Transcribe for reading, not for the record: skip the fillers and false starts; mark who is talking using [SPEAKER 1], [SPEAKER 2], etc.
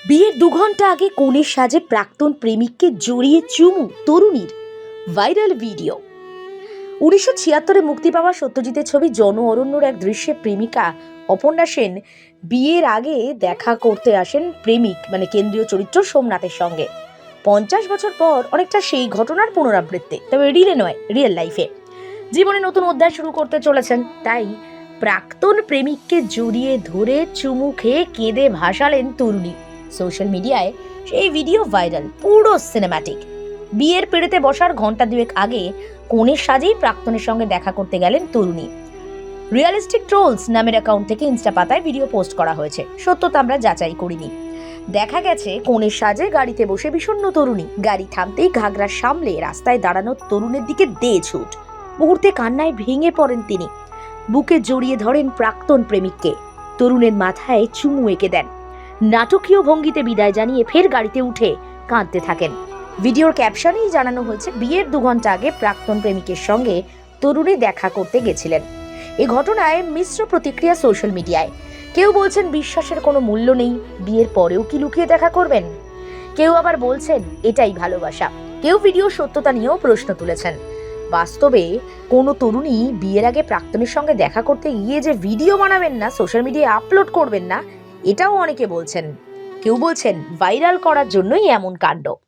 [SPEAKER 1] বিয়ের 2 ঘন্টা আগে কনের সাজে প্রাক্তন প্রেমিককে জড়িয়ে চুমু তরুণীর। Viral video. 1976-এ মুক্তি পাওয়া সত্যজিতের ছবি জন অরণ্যর এক দৃশ্যে প্রেমিকা অপর্ণা সেন বিয়ের আগে দেখা করতে আসেন প্রেমিক কেন্দ্রীয় চরিত্র সোমনাথের সঙ্গে। 50 বছর পর অনেকটা সেই ঘটনার পুনরাবৃত্তি, তবে রিয়েল লাইফে। জীবনে নতুন অধ্যায় শুরু করতে চলেছেন, তাই প্রাক্তন প্রেমিককে জড়িয়ে ধরে চুমু খেয়ে কেঁদে ভাসালেন তরুণী। সোশ্যাল মিডিয়ায় সেই ভিডিও ভাইরাল, পুরো সিনেম্যাটিক। বিয়ের পেড়েতে বসার ঘন্টা দুয়েক আগে কনের সাজেই প্রাক্তনের সঙ্গে দেখা করতে গেলেন তরুণী। রিয়েলিস্টিক ট্রোলস নামের অ্যাকাউন্ট থেকে ইনস্টা পাতায় ভিডিও পোস্ট করা হয়েছে, সত্যতা আমরা যাচাই করিনি। দেখা গেছে কনের সাজে গাড়িতে বসে বিষণ্ণ তরুণী, গাড়ি থামতেই ঘাগরা সামলে রাস্তায় দাঁড়ানো তরুণের দিকে দে ছুট। মুহূর্তে কান্নায় ভেঙে পড়েন তিনি, বুকে জড়িয়ে ধরেন প্রাক্তন প্রেমিককে, তরুণের মাথায় চুমু এঁকে দেন, নাটকীয় ভঙ্গিতে বিদায় জানিয়ে ফের গাড়িতে উঠে কাঁদতে থাকেন। ভিডিওর ক্যাপশনেই জানানো হয়েছে বিয়ের 2 ঘন্টা আগে প্রাক্তন প্রেমিকের সঙ্গে তরুণী দেখা করতে গেছিলেন। এই ঘটনায় মিশ্র প্রতিক্রিয়া সোশ্যাল মিডিয়ায়। কেউ বলছেন বিশ্বাসের কোনো মূল্য নেই, বিয়ের পরেও কি লুকিয়ে দেখা করবেন। কেউ আবার বলছেন এটাই ভালোবাসা। কেউ ভিডিওর সত্যতা নিয়েও প্রশ্ন তুলেছেন। বাস্তবে কোনো তরুণী বিয়ের আগে প্রাক্তনের সঙ্গে দেখা করতে গিয়ে যে ভিডিও বানাবেন না, সোশ্যাল মিডিয়ায় আপলোড করবেন না, এটাও অনেকে বলছেন। কেউ বলছেন ভাইরাল করার জন্যই এমন কাণ্ড।